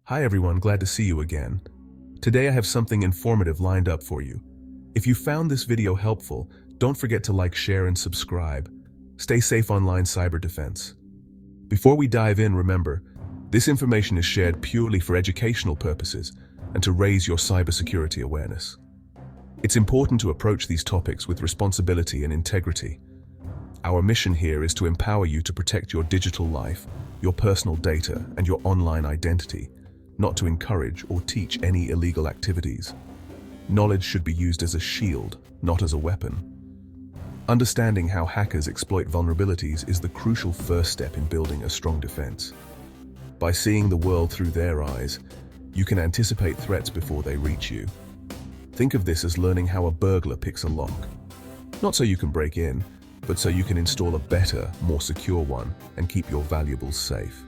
Hi everyone, glad to see you again. Today I have something informative lined up for you. If you found this video helpful, don't forget to like, share, and subscribe. Stay safe online cyber defense. Before we dive in, remember, this information is shared purely for educational purposes and to raise your cybersecurity awareness. It's important to approach these topics with responsibility and integrity. Our mission here is to empower you to protect your digital life, your personal data, and your online identity, not to encourage or teach any illegal activities. Knowledge should be used as a shield, not as a weapon. Understanding how hackers exploit vulnerabilities is the crucial first step in building a strong defense. By seeing the world through their eyes, you can anticipate threats before they reach you. Think of this as learning how a burglar picks a lock. Not so you can break in, but so you can install a better, more secure one and keep your valuables safe.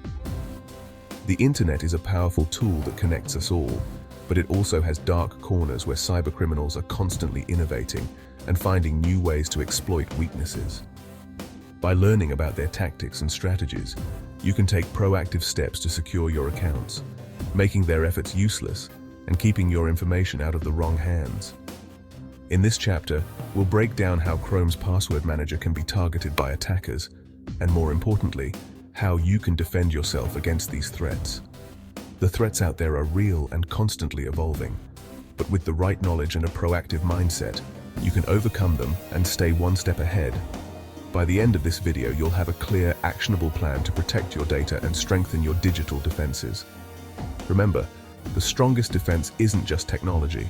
The internet is a powerful tool that connects us all, but it also has dark corners where cybercriminals are constantly innovating and finding new ways to exploit weaknesses. By learning about their tactics and strategies, you can take proactive steps to secure your accounts, making their efforts useless and keeping your information out of the wrong hands. In this chapter, we'll break down how Chrome's password manager can be targeted by attackers, and more importantly, how you can defend yourself against these threats. The threats out there are real and constantly evolving, but with the right knowledge and a proactive mindset, you can overcome them and stay one step ahead. By the end of this video, you'll have a clear, actionable plan to protect your data and strengthen your digital defenses. Remember, the strongest defense isn't just technology.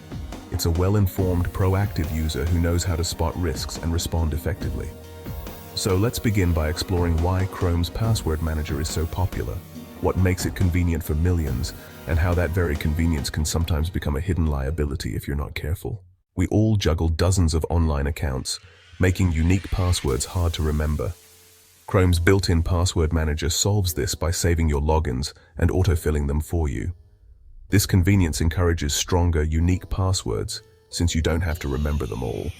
It's a well-informed, proactive user who knows how to spot risks and respond effectively. So let's begin by exploring why Chrome's password manager is so popular, what makes it convenient for millions, and how that very convenience can sometimes become a hidden liability if you're not careful. We all juggle dozens of online accounts, making unique passwords hard to remember. Chrome's built-in password manager solves this by saving your logins and autofilling them for you. This convenience encourages stronger, unique passwords, since you don't have to remember them all,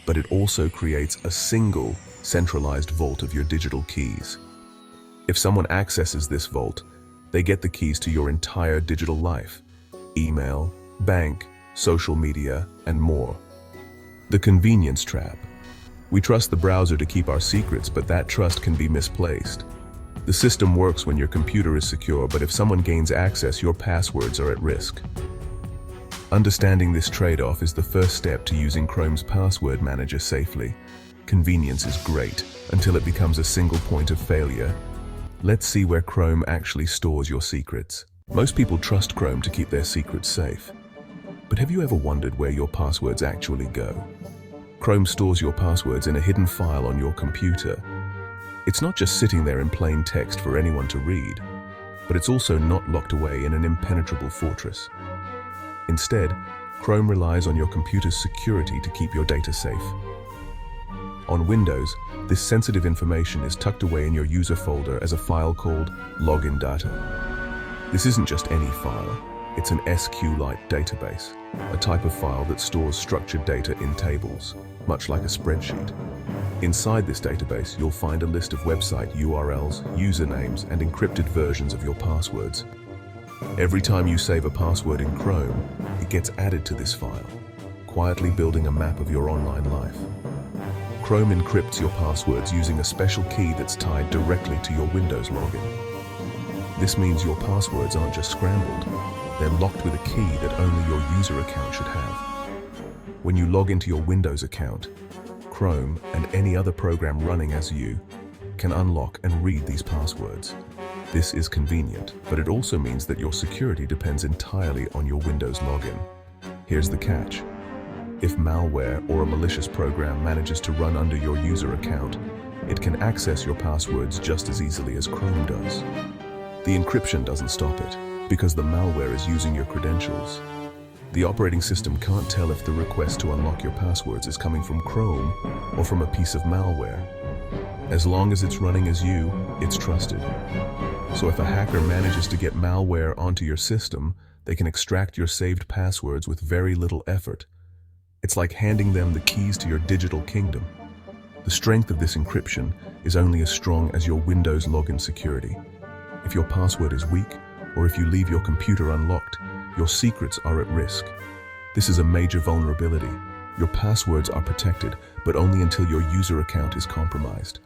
but it also creates a single, centralized vault of your digital keys. If someone accesses this vault, they get the keys to your entire digital life: email, bank, social media, and more. The convenience trap. We trust the browser to keep our secrets, but that trust can be misplaced. The system works when your computer is secure, but if someone gains access, your passwords are at risk. Understanding this trade-off is the first step to using Chrome's password manager safely. Convenience is great until it becomes a single point of failure. Let's see where Chrome actually stores your secrets. Most people trust Chrome to keep their secrets safe. But have you ever wondered where your passwords actually go? Chrome stores your passwords in a hidden file on your computer. It's not just sitting there in plain text for anyone to read, but it's also not locked away in an impenetrable fortress. Instead, Chrome relies on your computer's security to keep your data safe. On Windows, this sensitive information is tucked away in your user folder as a file called login data. This isn't just any file, it's an SQLite database, a type of file that stores structured data in tables, much like a spreadsheet. Inside this database, you'll find a list of website URLs, usernames, and encrypted versions of your passwords. Every time you save a password in Chrome, it gets added to this file, quietly building a map of your online life. Chrome encrypts your passwords using a special key that's tied directly to your Windows login. This means your passwords aren't just scrambled, they're locked with a key that only your user account should have. When you log into your Windows account, Chrome and any other program running as you can unlock and read these passwords. This is convenient, but it also means that your security depends entirely on your Windows login. Here's the catch. If malware or a malicious program manages to run under your user account, it can access your passwords just as easily as Chrome does. The encryption doesn't stop it, because the malware is using your credentials. The operating system can't tell if the request to unlock your passwords is coming from Chrome or from a piece of malware. As long as it's running as you, it's trusted. So if a hacker manages to get malware onto your system, they can extract your saved passwords with very little effort. It's like handing them the keys to your digital kingdom. The strength of this encryption is only as strong as your Windows login security. If your password is weak, or if you leave your computer unlocked, your secrets are at risk. This is a major vulnerability. Your passwords are protected, but only until your user account is compromised.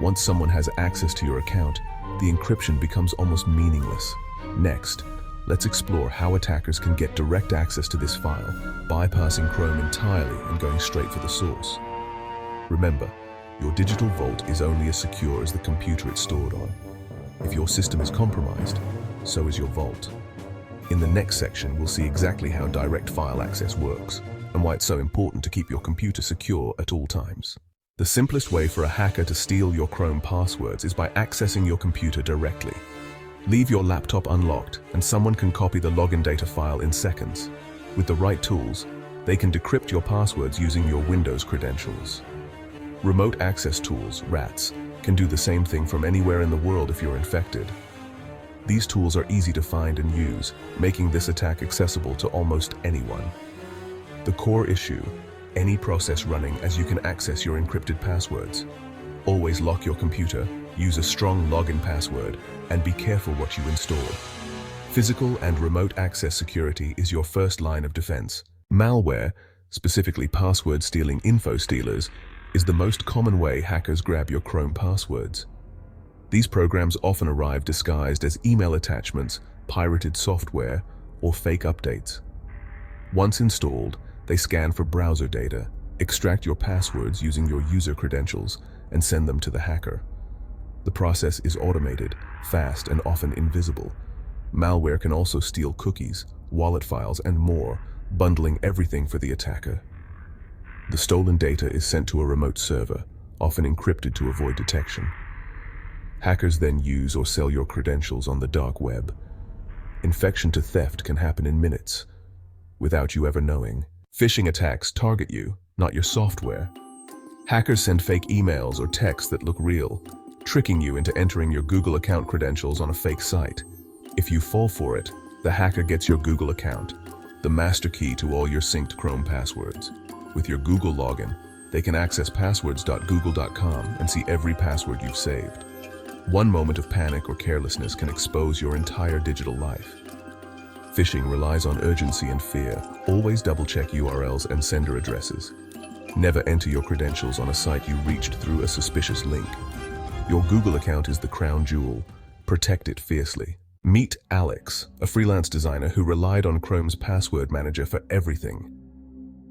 Once someone has access to your account, the encryption becomes almost meaningless. Next, let's explore how attackers can get direct access to this file, bypassing Chrome entirely and going straight for the source. Remember, your digital vault is only as secure as the computer it's stored on. If your system is compromised, so is your vault. In the next section, we'll see exactly how direct file access works and why it's so important to keep your computer secure at all times. The simplest way for a hacker to steal your Chrome passwords is by accessing your computer directly. Leave your laptop unlocked and someone can copy the login data file in seconds. With the right tools, they can decrypt your passwords using your Windows credentials. Remote access tools, RATs, can do the same thing from anywhere in the world if you're infected. These tools are easy to find and use, making this attack accessible to almost anyone. The core issue: any process running as you can access your encrypted passwords. Always lock your computer, use a strong login password, and be careful what you install. Physical and remote access security is your first line of defense. Malware, specifically password-stealing info stealers, is the most common way hackers grab your Chrome passwords. These programs often arrive disguised as email attachments, pirated software, or fake updates. Once installed, they scan for browser data, extract your passwords using your user credentials, and send them to the hacker. The process is automated, fast, and often invisible. Malware can also steal cookies, wallet files, and more, bundling everything for the attacker. The stolen data is sent to a remote server, often encrypted to avoid detection. Hackers then use or sell your credentials on the dark web. Infection to theft can happen in minutes, without you ever knowing. Phishing attacks target you, not your software. Hackers send fake emails or texts that look real, tricking you into entering your Google account credentials on a fake site. If you fall for it, the hacker gets your Google account, the master key to all your synced Chrome passwords. With your Google login, they can access passwords.google.com and see every password you've saved. One moment of panic or carelessness can expose your entire digital life. Phishing relies on urgency and fear. Always double-check URLs and sender addresses. Never enter your credentials on a site you reached through a suspicious link. Your Google account is the crown jewel. Protect it fiercely. Meet Alex, a freelance designer who relied on Chrome's password manager for everything.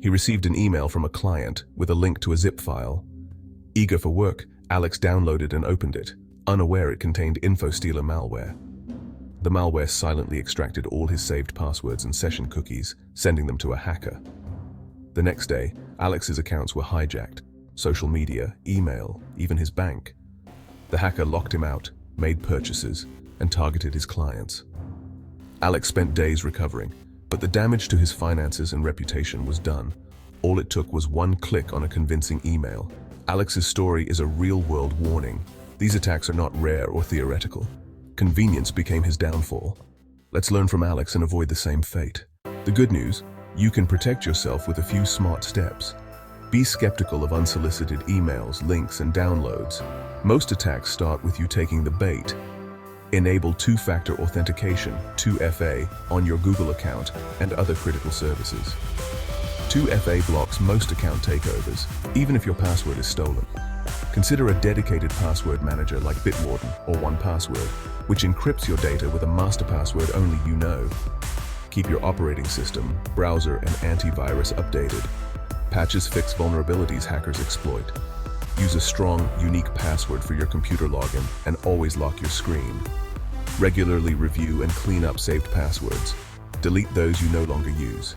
He received an email from a client with a link to a zip file. Eager for work, Alex downloaded and opened it, unaware it contained InfoStealer malware. The malware silently extracted all his saved passwords and session cookies, sending them to a hacker. The next day, Alex's accounts were hijacked. Social media, email, even his bank. The hacker locked him out, made purchases, and targeted his clients. Alex spent days recovering, but the damage to his finances and reputation was done. All it took was one click on a convincing email. Alex's story is a real-world warning. These attacks are not rare or theoretical. Convenience became his downfall. Let's learn from Alex and avoid the same fate. The good news: you can protect yourself with a few smart steps. Be skeptical of unsolicited emails, links, and downloads. Most attacks start with you taking the bait. Enable two-factor authentication, 2FA, on your Google account and other critical services. 2FA blocks most account takeovers, even if your password is stolen. Consider a dedicated password manager like Bitwarden or 1Password, which encrypts your data with a master password only you know. Keep your operating system, browser, and antivirus updated. Patches fix vulnerabilities hackers exploit. Use a strong, unique password for your computer login and always lock your screen. Regularly review and clean up saved passwords. Delete those you no longer use.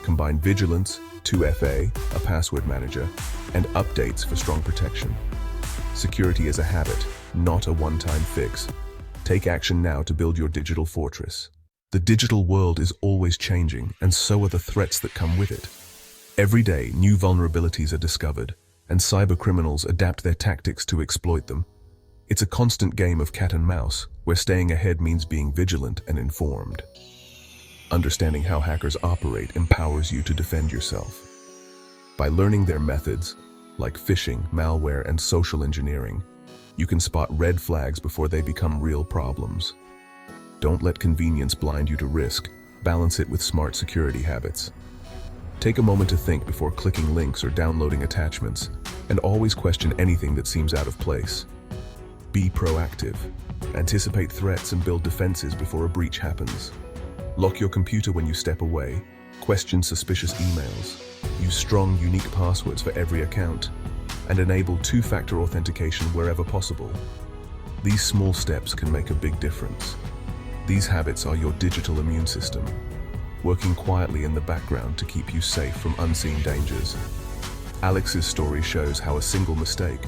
Combine vigilance, 2FA, a password manager, and updates for strong protection. Security is a habit, not a one-time fix. Take action now to build your digital fortress. The digital world is always changing, and so are the threats that come with it. Every day, new vulnerabilities are discovered, and cybercriminals adapt their tactics to exploit them. It's a constant game of cat and mouse, where staying ahead means being vigilant and informed. Understanding how hackers operate empowers you to defend yourself. By learning their methods, like phishing, malware, and social engineering, you can spot red flags before they become real problems. Don't let convenience blind you to risk. Balance it with smart security habits. Take a moment to think before clicking links or downloading attachments, and always question anything that seems out of place. Be proactive. Anticipate threats and build defenses before a breach happens. Lock your computer when you step away. Question suspicious emails. Use strong, unique passwords for every account. And enable two-factor authentication wherever possible. These small steps can make a big difference. These habits are your digital immune system, working quietly in the background to keep you safe from unseen dangers. Alex's story shows how a single mistake,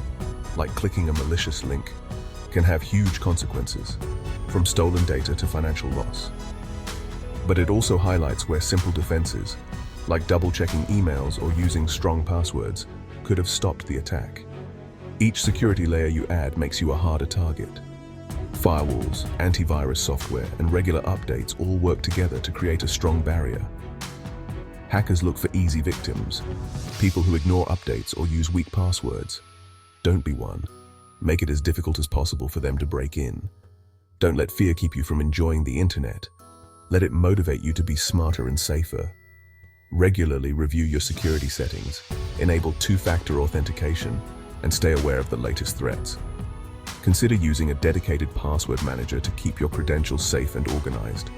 like clicking a malicious link, can have huge consequences, from stolen data to financial loss. But it also highlights where simple defenses, like double-checking emails or using strong passwords, could have stopped the attack. Each security layer you add makes you a harder target. Firewalls, antivirus software, and regular updates all work together to create a strong barrier. Hackers look for easy victims, people who ignore updates or use weak passwords. Don't be one. Make it as difficult as possible for them to break in. Don't let fear keep you from enjoying the internet. Let it motivate you to be smarter and safer. Regularly review your security settings, enable two-factor authentication, and stay aware of the latest threats. Consider using a dedicated password manager to keep your credentials safe and organized.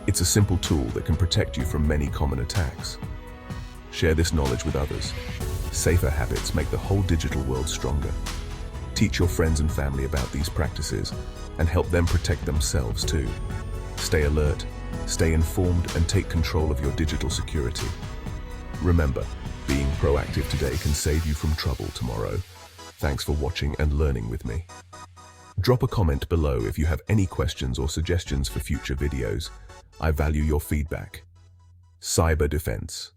It's a simple tool that can protect you from many common attacks. Share this knowledge with others. Safer habits make the whole digital world stronger. Teach your friends and family about these practices and help them protect themselves too. Stay alert, stay informed, and take control of your digital security. Remember, being proactive today can save you from trouble tomorrow. Thanks for watching and learning with me. Drop a comment below if you have any questions or suggestions for future videos. I value your feedback. Cyber defense.